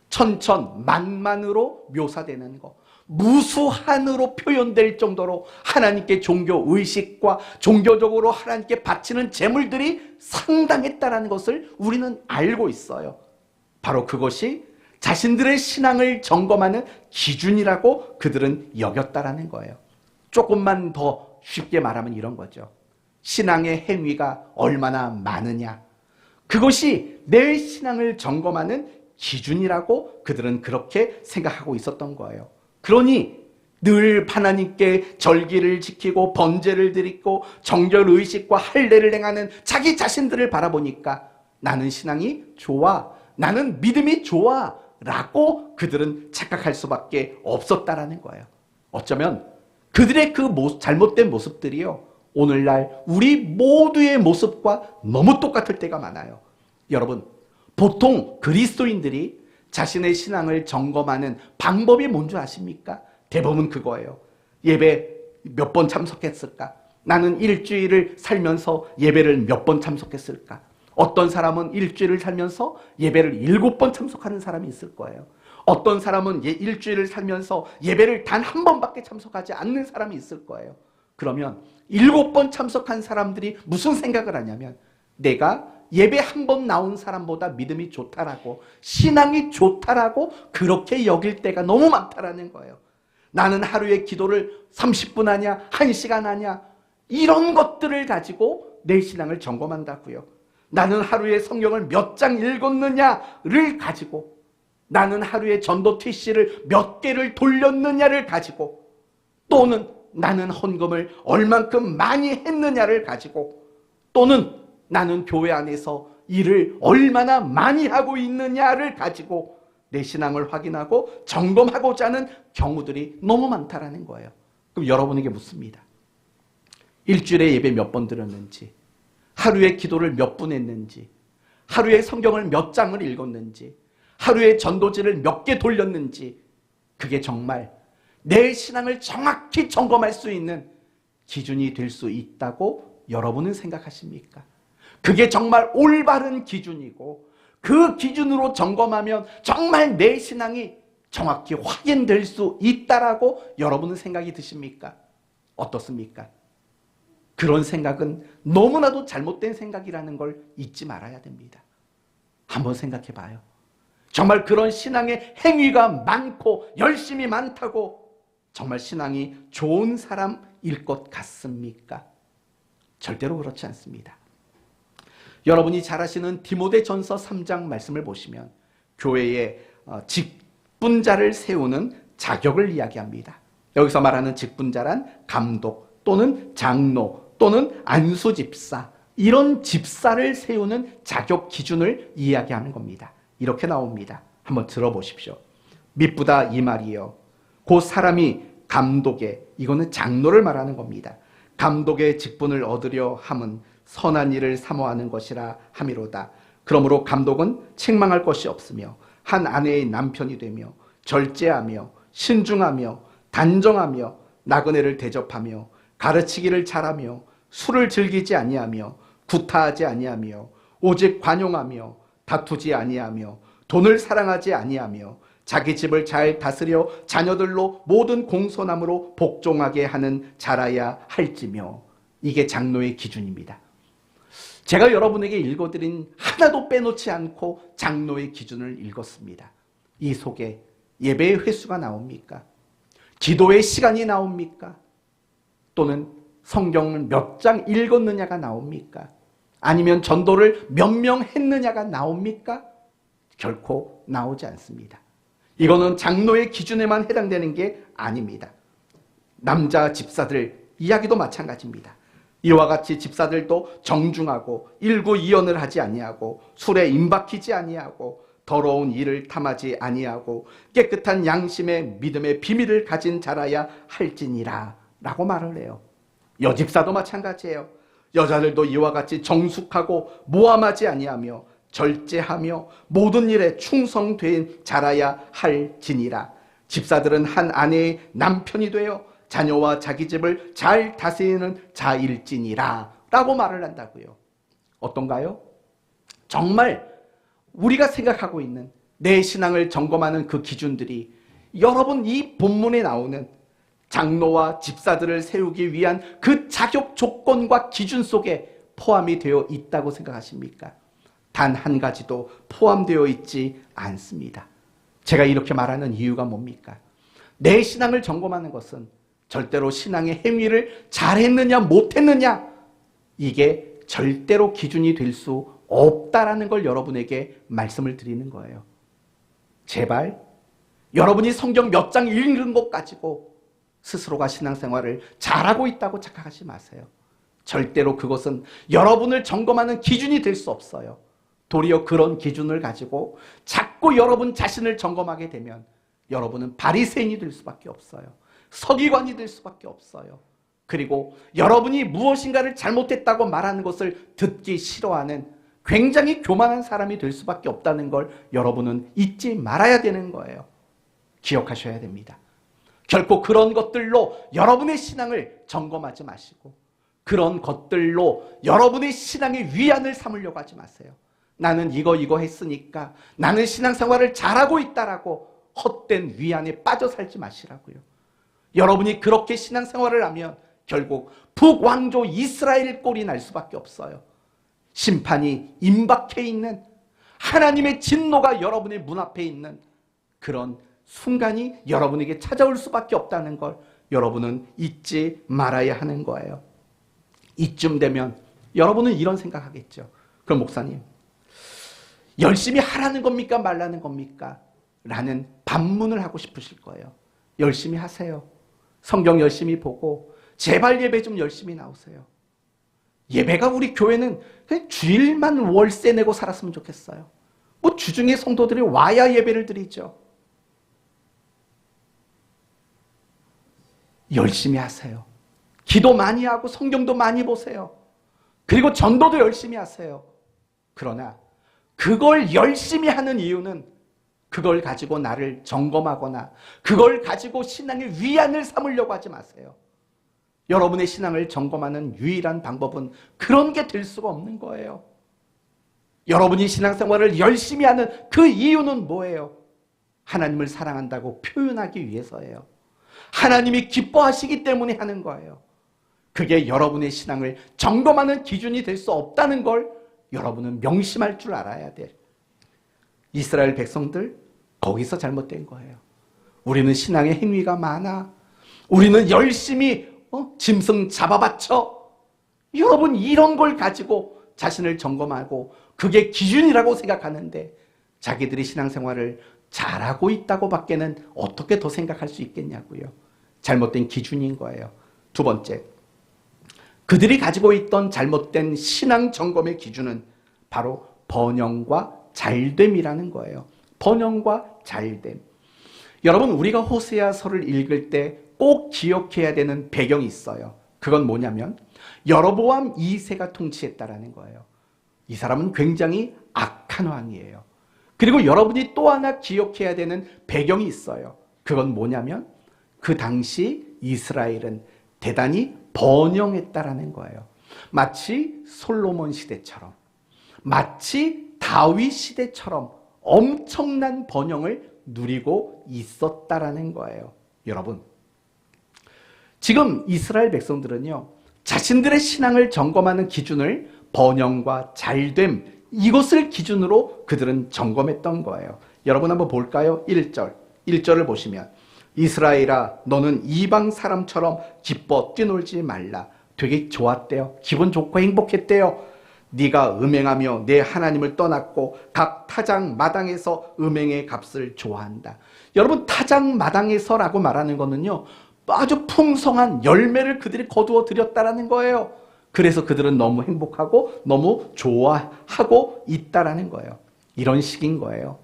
천천만만으로 묘사되는 것, 무수한으로 표현될 정도로 하나님께 종교 의식과 종교적으로 하나님께 바치는 제물들이 상당했다는 것을 우리는 알고 있어요. 바로 그것이 자신들의 신앙을 점검하는 기준이라고 그들은 여겼다라는 거예요. 조금만 더 쉽게 말하면 이런 거죠. 신앙의 행위가 얼마나 많으냐, 그것이 내 신앙을 점검하는 기준이라고 그들은 그렇게 생각하고 있었던 거예요. 그러니 늘 하나님께 절기를 지키고 번제를 드리고 정결의식과 할례를 행하는 자기 자신들을 바라보니까 나는 신앙이 좋아, 나는 믿음이 좋아 라고 그들은 착각할 수밖에 없었다라는 거예요. 어쩌면 그들의 그 잘못된 모습들이요, 오늘날 우리 모두의 모습과 너무 똑같을 때가 많아요. 여러분, 보통 그리스도인들이 자신의 신앙을 점검하는 방법이 뭔지 아십니까? 대부분 그거예요. 예배 몇 번 참석했을까? 나는 일주일을 살면서 예배를 몇 번 참석했을까? 어떤 사람은 일주일을 살면서 예배를 7번 참석하는 사람이 있을 거예요. 어떤 사람은 일주일을 살면서 예배를 단 한 번밖에 참석하지 않는 사람이 있을 거예요. 그러면 7번 참석한 사람들이 무슨 생각을 하냐면, 내가 예배 한 번 나온 사람보다 믿음이 좋다라고, 신앙이 좋다라고 그렇게 여길 때가 너무 많다라는 거예요. 나는 하루에 기도를 30분 하냐, 1시간 하냐, 이런 것들을 가지고 내 신앙을 점검한다고요. 나는 하루에 성경을 몇 장 읽었느냐를 가지고, 나는 하루에 전도 TC를 몇 개를 돌렸느냐를 가지고, 또는 나는 헌금을 얼만큼 많이 했느냐를 가지고, 또는 나는 교회 안에서 일을 얼마나 많이 하고 있느냐를 가지고 내 신앙을 확인하고 점검하고자 하는 경우들이 너무 많다라는 거예요. 그럼 여러분에게 묻습니다. 일주일에 예배 몇 번 드렸는지, 하루에 기도를 몇 분 했는지, 하루에 성경을 몇 장을 읽었는지, 하루에 전도지를 몇 개 돌렸는지, 그게 정말 내 신앙을 정확히 점검할 수 있는 기준이 될 수 있다고 여러분은 생각하십니까? 그게 정말 올바른 기준이고, 그 기준으로 점검하면 정말 내 신앙이 정확히 확인될 수 있다라고 여러분은 생각이 드십니까? 어떻습니까? 그런 생각은 너무나도 잘못된 생각이라는 걸 잊지 말아야 됩니다. 한번 생각해 봐요. 정말 그런 신앙의 행위가 많고 열심이 많다고 정말 신앙이 좋은 사람일 것 같습니까? 절대로 그렇지 않습니다. 여러분이 잘 아시는 디모데전서 3장 말씀을 보시면 교회에 직분자를 세우는 자격을 이야기합니다. 여기서 말하는 직분자란 감독 또는 장로 또는 안수집사, 이런 집사를 세우는 자격 기준을 이야기하는 겁니다. 이렇게 나옵니다. 한번 들어보십시오. 미쁘다 이 말이요. 그 사람이 감독의, 이거는 장로를 말하는 겁니다. 감독의 직분을 얻으려 함은 선한 일을 사모하는 것이라 함이로다. 그러므로 감독은 책망할 것이 없으며 한 아내의 남편이 되며 절제하며 신중하며 단정하며 나그네를 대접하며 가르치기를 잘하며 술을 즐기지 아니하며 구타하지 아니하며 오직 관용하며 다투지 아니하며 돈을 사랑하지 아니하며 자기 집을 잘 다스려 자녀들로 모든 공손함으로 복종하게 하는 자라야 할지며. 이게 장로의 기준입니다. 제가 여러분에게 읽어드린 하나도 빼놓지 않고 장로의 기준을 읽었습니다. 이 속에 예배의 횟수가 나옵니까? 기도의 시간이 나옵니까? 또는 성경을 몇 장 읽었느냐가 나옵니까? 아니면 전도를 몇 명 했느냐가 나옵니까? 결코 나오지 않습니다. 이거는 장로의 기준에만 해당되는 게 아닙니다. 남자 집사들 이야기도 마찬가지입니다. 이와 같이 집사들도 정중하고 일구이연을 하지 아니하고 술에 임박히지 아니하고 더러운 일을 탐하지 아니하고 깨끗한 양심의 믿음의 비밀을 가진 자라야 할지니라 라고 말을 해요. 여집사도 마찬가지예요. 여자들도 이와 같이 정숙하고 모함하지 아니하며 절제하며 모든 일에 충성된 자라야 할지니라. 집사들은 한 아내의 남편이 되어 자녀와 자기 집을 잘 다스리는 자일지니라 라고 말을 한다고요. 어떤가요? 정말 우리가 생각하고 있는 내 신앙을 점검하는 그 기준들이 여러분 이 본문에 나오는 장로와 집사들을 세우기 위한 그 자격 조건과 기준 속에 포함이 되어 있다고 생각하십니까? 단 한 가지도 포함되어 있지 않습니다. 제가 이렇게 말하는 이유가 뭡니까? 내 신앙을 점검하는 것은 절대로 신앙의 행위를 잘했느냐 못했느냐, 이게 절대로 기준이 될 수 없다라는 걸 여러분에게 말씀을 드리는 거예요. 제발 여러분이 성경 몇 장 읽은 것 가지고 스스로가 신앙생활을 잘하고 있다고 착각하지 마세요. 절대로 그것은 여러분을 점검하는 기준이 될 수 없어요. 도리어 그런 기준을 가지고 자꾸 여러분 자신을 점검하게 되면 여러분은 바리새인이 될 수밖에 없어요. 서기관이 될 수밖에 없어요. 그리고 여러분이 무엇인가를 잘못했다고 말하는 것을 듣기 싫어하는 굉장히 교만한 사람이 될 수밖에 없다는 걸 여러분은 잊지 말아야 되는 거예요. 기억하셔야 됩니다. 결코 그런 것들로 여러분의 신앙을 점검하지 마시고 그런 것들로 여러분의 신앙의 위안을 삼으려고 하지 마세요. 나는 이거 했으니까 나는 신앙생활을 잘하고 있다라고 헛된 위안에 빠져 살지 마시라고요. 여러분이 그렇게 신앙생활을 하면 결국 북왕조 이스라엘 꼴이 날 수밖에 없어요. 심판이 임박해 있는, 하나님의 진노가 여러분의 문 앞에 있는 그런 순간이 여러분에게 찾아올 수밖에 없다는 걸 여러분은 잊지 말아야 하는 거예요. 이쯤 되면 여러분은 이런 생각하겠죠. 그럼 목사님, 열심히 하라는 겁니까 말라는 겁니까? 라는 반문을 하고 싶으실 거예요. 열심히 하세요. 성경 열심히 보고 제발 예배 좀 열심히 나오세요. 예배가 우리 교회는 그냥 주일만 월세 내고 살았으면 좋겠어요. 뭐 주중에 성도들이 와야 예배를 드리죠. 열심히 하세요. 기도 많이 하고 성경도 많이 보세요. 그리고 전도도 열심히 하세요. 그러나 그걸 열심히 하는 이유는 그걸 가지고 나를 점검하거나 그걸 가지고 신앙의 위안을 삼으려고 하지 마세요. 여러분의 신앙을 점검하는 유일한 방법은 그런 게 될 수가 없는 거예요. 여러분이 신앙생활을 열심히 하는 그 이유는 뭐예요? 하나님을 사랑한다고 표현하기 위해서예요. 하나님이 기뻐하시기 때문에 하는 거예요. 그게 여러분의 신앙을 점검하는 기준이 될 수 없다는 걸 여러분은 명심할 줄 알아야 돼. 이스라엘 백성들 거기서 잘못된 거예요. 우리는 신앙의 행위가 많아. 우리는 열심히 짐승 잡아바쳐. 여러분 이런 걸 가지고 자신을 점검하고 그게 기준이라고 생각하는데 자기들이 신앙생활을 잘하고 있다고 밖에는 어떻게 더 생각할 수 있겠냐고요. 잘못된 기준인 거예요. 두 번째, 그들이 가지고 있던 잘못된 신앙 점검의 기준은 바로 번영과 잘됨이라는 거예요. 번영과 잘됨. 여러분, 우리가 호세아서를 읽을 때 꼭 기억해야 되는 배경이 있어요. 그건 뭐냐면 여로보암 2세가 통치했다라는 거예요. 이 사람은 굉장히 악한 왕이에요. 그리고 여러분이 또 하나 기억해야 되는 배경이 있어요. 그건 뭐냐면 그 당시 이스라엘은 대단히 번영했다라는 거예요. 마치 솔로몬 시대처럼, 마치 다윗 시대처럼 엄청난 번영을 누리고 있었다라는 거예요. 여러분, 지금 이스라엘 백성들은요, 자신들의 신앙을 점검하는 기준을 번영과 잘됨, 이것을 기준으로 그들은 점검했던 거예요. 여러분 한번 볼까요? 1절을 보시면 이스라엘아 너는 이방 사람처럼 기뻐 뛰놀지 말라. 되게 좋았대요. 기분 좋고 행복했대요. 네가 음행하며 내 하나님을 떠났고 각 타작 마당에서 음행의 값을 좋아한다. 여러분, 타작 마당에서라고 말하는 거는요, 아주 풍성한 열매를 그들이 거두어 들였다라는 거예요. 그래서 그들은 너무 행복하고 너무 좋아하고 있다라는 거예요. 이런 식인 거예요.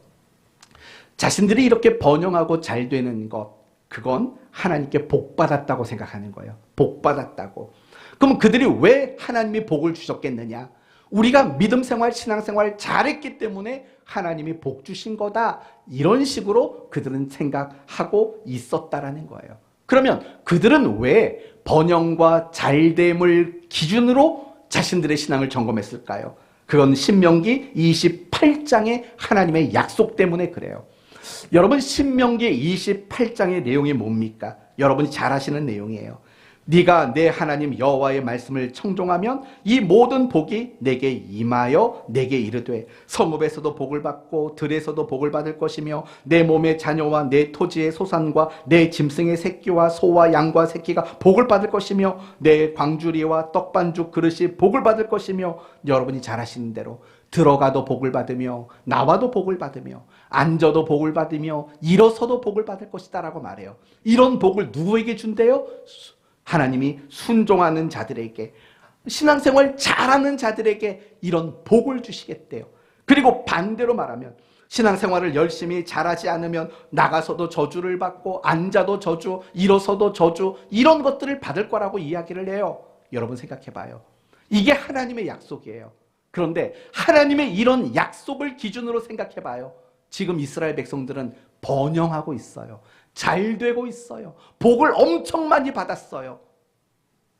자신들이 이렇게 번영하고 잘 되는 것, 그건 하나님께 복받았다고 생각하는 거예요. 복받았다고. 그럼 그들이 왜 하나님이 복을 주셨겠느냐? 우리가 믿음 생활, 신앙 생활 잘했기 때문에 하나님이 복 주신 거다. 이런 식으로 그들은 생각하고 있었다라는 거예요. 그러면 그들은 왜 번영과 잘됨을 기준으로 자신들의 신앙을 점검했을까요? 그건 신명기 28장의 하나님의 약속 때문에 그래요. 여러분, 신명기 28장의 내용이 뭡니까? 여러분이 잘 아시는 내용이에요. 네가 내 하나님 여호와의 말씀을 청종하면 이 모든 복이 내게 임하여 내게 이르되 성읍에서도 복을 받고 들에서도 복을 받을 것이며 내 몸의 자녀와 내 토지의 소산과 내 짐승의 새끼와 소와 양과 새끼가 복을 받을 것이며 내 광주리와 떡반죽 그릇이 복을 받을 것이며, 여러분이 잘 아시는 대로 들어가도 복을 받으며 나와도 복을 받으며 앉아도 복을 받으며 일어서도 복을 받을 것이다 라고 말해요. 이런 복을 누구에게 준대요? 하나님이 순종하는 자들에게, 신앙생활 잘하는 자들에게 이런 복을 주시겠대요. 그리고 반대로 말하면 신앙생활을 열심히 잘하지 않으면 나가서도 저주를 받고 앉아도 저주, 일어서도 저주, 이런 것들을 받을 거라고 이야기를 해요. 여러분 생각해 봐요. 이게 하나님의 약속이에요. 그런데 하나님의 이런 약속을 기준으로 생각해 봐요. 지금 이스라엘 백성들은 번영하고 있어요. 잘 되고 있어요. 복을 엄청 많이 받았어요.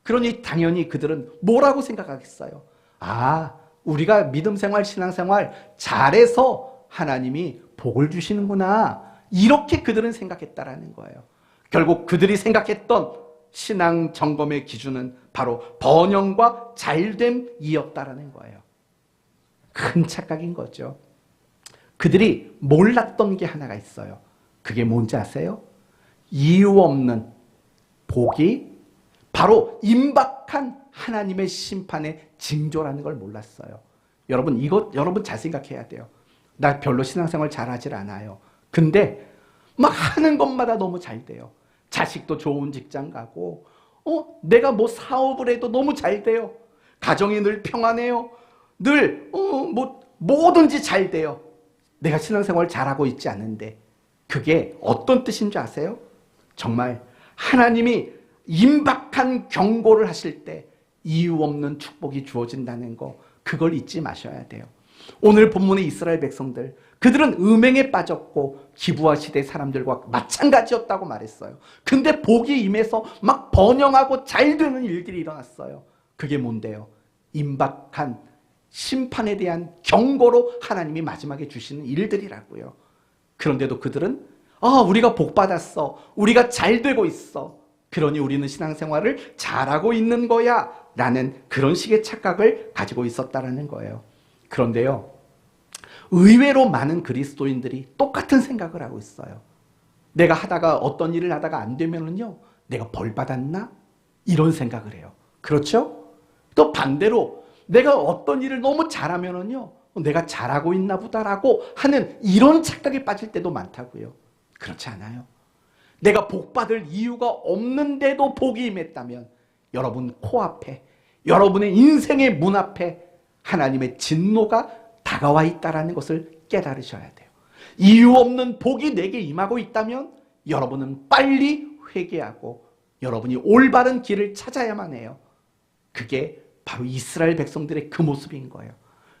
그러니 당연히 그들은 뭐라고 생각하겠어요? 아, 우리가 믿음 생활, 신앙 생활 잘해서 하나님이 복을 주시는구나. 이렇게 그들은 생각했다라는 거예요. 결국 그들이 생각했던 신앙 점검의 기준은 바로 번영과 잘됨이었다라는 거예요. 큰 착각인 거죠. 그들이 몰랐던 게 하나가 있어요. 그게 뭔지 아세요? 이유 없는 복이 바로 임박한 하나님의 심판의 징조라는 걸 몰랐어요. 여러분, 여러분 잘 생각해야 돼요. 나 별로 신앙생활 잘하질 않아요. 근데 막 하는 것마다 너무 잘 돼요. 자식도 좋은 직장 가고, 내가 뭐 사업을 해도 너무 잘 돼요. 가정이 늘 평안해요. 늘, 뭐든지 잘 돼요. 내가 신앙생활 잘하고 있지 않은데, 그게 어떤 뜻인 줄 아세요? 정말 하나님이 임박한 경고를 하실 때 이유 없는 축복이 주어진다는 거, 그걸 잊지 마셔야 돼요. 오늘 본문의 이스라엘 백성들, 그들은 음행에 빠졌고 기브아 시대 사람들과 마찬가지였다고 말했어요. 근데 복이 임해서 막 번영하고 잘 되는 일들이 일어났어요. 그게 뭔데요? 임박한 심판에 대한 경고로 하나님이 마지막에 주시는 일들이라고요. 그런데도 그들은 우리가 복 받았어. 우리가 잘 되고 있어. 그러니 우리는 신앙생활을 잘하고 있는 거야. 라는 그런 식의 착각을 가지고 있었다라는 거예요. 그런데요, 의외로 많은 그리스도인들이 똑같은 생각을 하고 있어요. 내가 어떤 일을 하다가 안 되면은요, 내가 벌 받았나? 이런 생각을 해요. 그렇죠? 또 반대로 내가 어떤 일을 너무 잘하면은요, 내가 잘하고 있나 보다라고 하는 이런 착각에 빠질 때도 많다고요. 그렇지 않아요. 내가 복 받을 이유가 없는데도 복이 임했다면 여러분 코앞에 여러분의 인생의 문 앞에 하나님의 진노가 다가와 있다는 것을 깨달으셔야 돼요. 이유 없는 복이 내게 임하고 있다면 여러분은 빨리 회개하고 여러분이 올바른 길을 찾아야만 해요. 그게 바로 이스라엘 백성들의 그 모습인 거예요.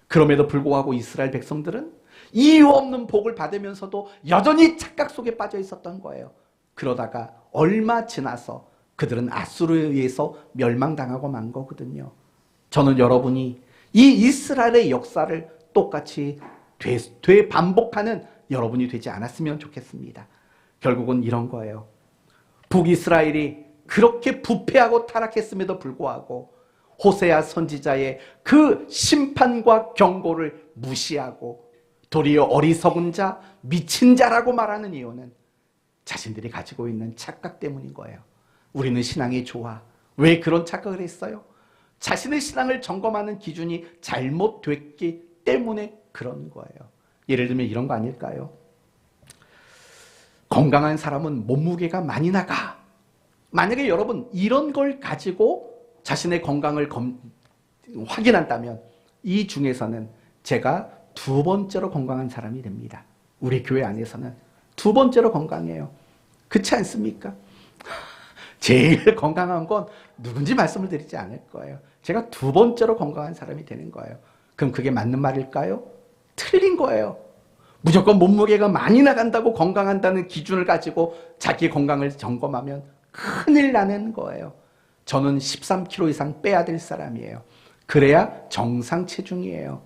그럼에도 불구하고 이스라엘 백성들은 이유 없는 복을 받으면서도 여전히 착각 속에 빠져 있었던 거예요. 그러다가 얼마 지나서 그들은 아수르에 의해서 멸망당하고 만 거거든요. 저는 여러분이 이 이스라엘의 역사를 똑같이 되반복하는 여러분이 되지 않았으면 좋겠습니다. 결국은 이런 거예요. 북이스라엘이 그렇게 부패하고 타락했음에도 불구하고 호세아 선지자의 그 심판과 경고를 무시하고 도리어 어리석은 자, 미친 자라고 말하는 이유는 자신들이 가지고 있는 착각 때문인 거예요. 우리는 신앙이 좋아. 왜 그런 착각을 했어요? 자신의 신앙을 점검하는 기준이 잘못됐기 때문에 그런 거예요. 예를 들면 이런 거 아닐까요? 건강한 사람은 몸무게가 많이 나가. 만약에 여러분 이런 걸 가지고 자신의 건강을 확인한다면 이 중에서는 제가 두 번째로 건강한 사람이 됩니다. 우리 교회 안에서는 두 번째로 건강해요. 그렇지 않습니까? 제일 건강한 건 누군지 말씀을 드리지 않을 거예요. 제가 두 번째로 건강한 사람이 되는 거예요. 그럼 그게 맞는 말일까요? 틀린 거예요. 무조건 몸무게가 많이 나간다고 건강한다는 기준을 가지고 자기 건강을 점검하면 큰일 나는 거예요. 저는 13kg 이상 빼야 될 사람이에요. 그래야 정상 체중이에요.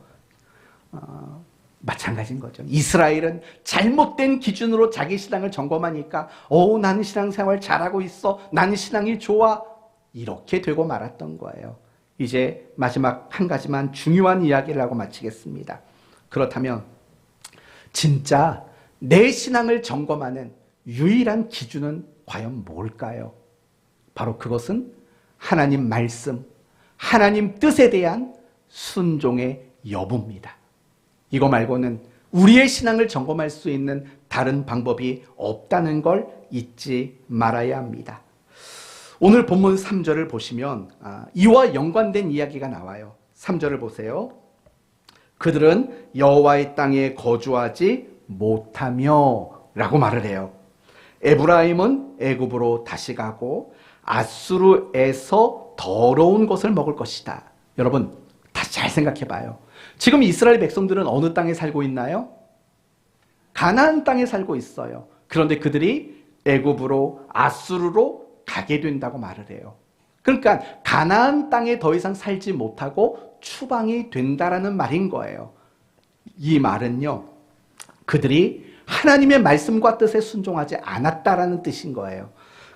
마찬가지인 거죠. 이스라엘은 잘못된 기준으로 자기 신앙을 점검하니까 나는 신앙생활 잘하고 있어. 나는 신앙이 좋아. 이렇게 되고 말았던 거예요. 이제 마지막 한 가지만 중요한 이야기를 하고 마치겠습니다. 그렇다면 진짜 내 신앙을 점검하는 유일한 기준은 과연 뭘까요? 바로 그것은 하나님 말씀, 하나님 뜻에 대한 순종의 여부입니다. 이거 말고는 우리의 신앙을 점검할 수 있는 다른 방법이 없다는 걸 잊지 말아야 합니다. 오늘 본문 3절을 보시면 이와 연관된 이야기가 나와요. 3절을 보세요. 그들은 여호와의 땅에 거주하지 못하며 라고 말을 해요. 에브라임은 애굽으로 다시 가고 아수르에서 더러운 것을 먹을 것이다. 여러분 다시 잘 생각해 봐요. 지금 이스라엘 백성들은 어느 땅에 살고 있나요? 가나안 땅에 살고 있어요. 그런데 그들이 애굽으로 아수르로 가게 된다고 말을 해요. 그러니까 가나안 땅에 더 이상 살지 못하고 추방이 된다라는 말인 거예요. 이 말은요, 그들이 하나님의 말씀과 뜻에 순종하지 않았다라는 뜻인 거예요.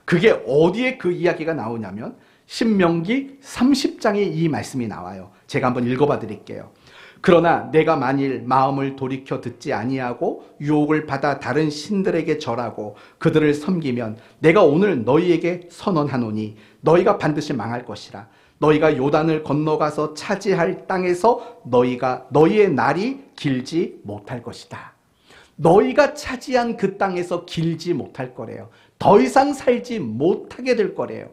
그게 어디에 그 이야기가 나오냐면 신명기 30장에 이 말씀이 나와요. 제가 한번 읽어봐 드릴게요. 그러나 내가 만일 마음을 돌이켜 듣지 아니하고 유혹을 받아 다른 신들에게 절하고 그들을 섬기면 내가 오늘 너희에게 선언하노니 너희가 반드시 망할 것이라. 너희가 요단을 건너가서 차지할 땅에서 너희의 날이 길지 못할 것이다. 너희가 차지한 그 땅에서 길지 못할 거래요. 더 이상 살지 못하게 될 거래요.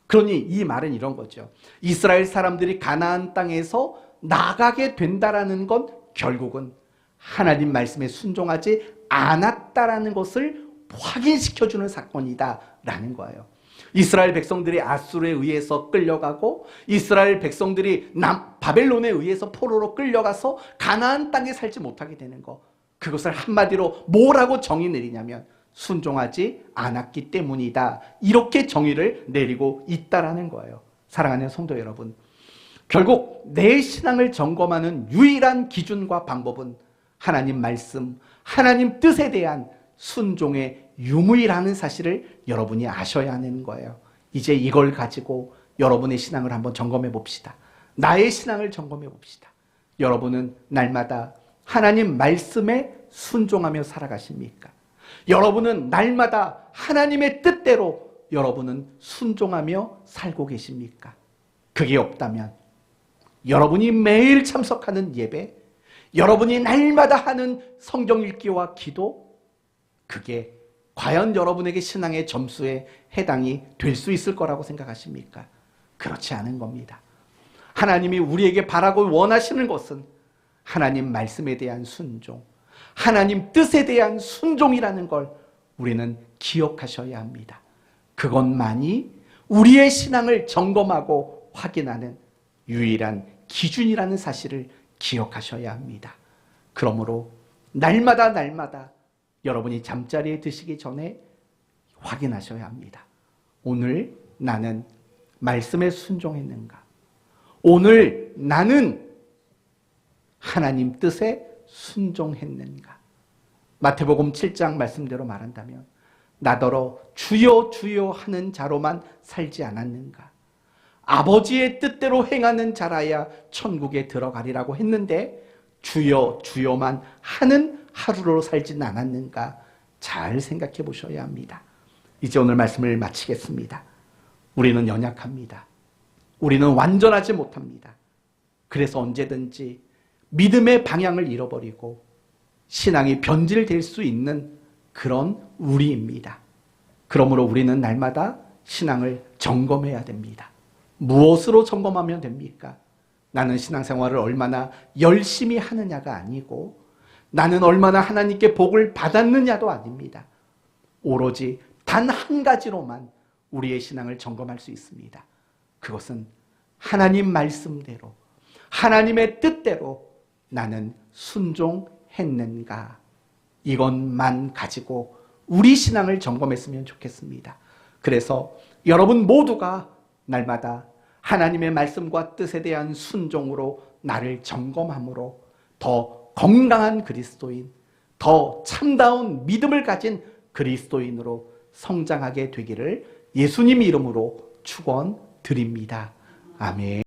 그러니 이 말은 이런 거죠. 이스라엘 사람들이 가나안 땅에서 나가게 된다라는 건 결국은 하나님 말씀에 순종하지 않았다라는 것을 확인시켜주는 사건이다라는 거예요. 이스라엘 백성들이 아수르에 의해서 끌려가고 이스라엘 백성들이 바벨론에 의해서 포로로 끌려가서 가나안 땅에 살지 못하게 되는 거. 그것을 한마디로 뭐라고 정의 내리냐면 순종하지 않았기 때문이다. 이렇게 정의를 내리고 있다라는 거예요. 사랑하는 성도 여러분, 결국 내 신앙을 점검하는 유일한 기준과 방법은 하나님 말씀, 하나님 뜻에 대한 순종의 유무이라는 사실을 여러분이 아셔야 하는 거예요. 이제 이걸 가지고 여러분의 신앙을 한번 점검해 봅시다. 나의 신앙을 점검해 봅시다. 여러분은 날마다 하나님 말씀에 순종하며 살아가십니까? 여러분은 날마다 하나님의 뜻대로 여러분은 순종하며 살고 계십니까? 그게 없다면 여러분이 매일 참석하는 예배, 여러분이 날마다 하는 성경 읽기와 기도, 그게 과연 여러분에게 신앙의 점수에 해당이 될 수 있을 거라고 생각하십니까? 그렇지 않은 겁니다. 하나님이 우리에게 바라고 원하시는 것은 하나님 말씀에 대한 순종, 하나님 뜻에 대한 순종이라는 걸 우리는 기억하셔야 합니다. 그것만이 우리의 신앙을 점검하고 확인하는 유일한 기준이라는 사실을 기억하셔야 합니다. 그러므로 날마다 여러분이 잠자리에 드시기 전에 확인하셔야 합니다. 오늘 나는 말씀에 순종했는가? 오늘 나는 하나님 뜻에 순종했는가? 마태복음 7장 말씀대로 말한다면 나더러 주여 주여 하는 자로만 살지 않았는가? 아버지의 뜻대로 행하는 자라야 천국에 들어가리라고 했는데 주여 주여만 하는 하루로 살지는 않았는가? 잘 생각해 보셔야 합니다. 이제 오늘 말씀을 마치겠습니다. 우리는 연약합니다. 우리는 완전하지 못합니다. 그래서 언제든지 믿음의 방향을 잃어버리고 신앙이 변질될 수 있는 그런 우리입니다. 그러므로 우리는 날마다 신앙을 점검해야 됩니다. 무엇으로 점검하면 됩니까? 나는 신앙생활을 얼마나 열심히 하느냐가 아니고 나는 얼마나 하나님께 복을 받았느냐도 아닙니다. 오로지 단 한 가지로만 우리의 신앙을 점검할 수 있습니다. 그것은 하나님 말씀대로 하나님의 뜻대로 나는 순종했는가? 이것만 가지고 우리 신앙을 점검했으면 좋겠습니다. 그래서 여러분 모두가 날마다 하나님의 말씀과 뜻에 대한 순종으로 나를 점검함으로 더 건강한 그리스도인, 더 참다운 믿음을 가진 그리스도인으로 성장하게 되기를 예수님 이름으로 축원드립니다. 아멘.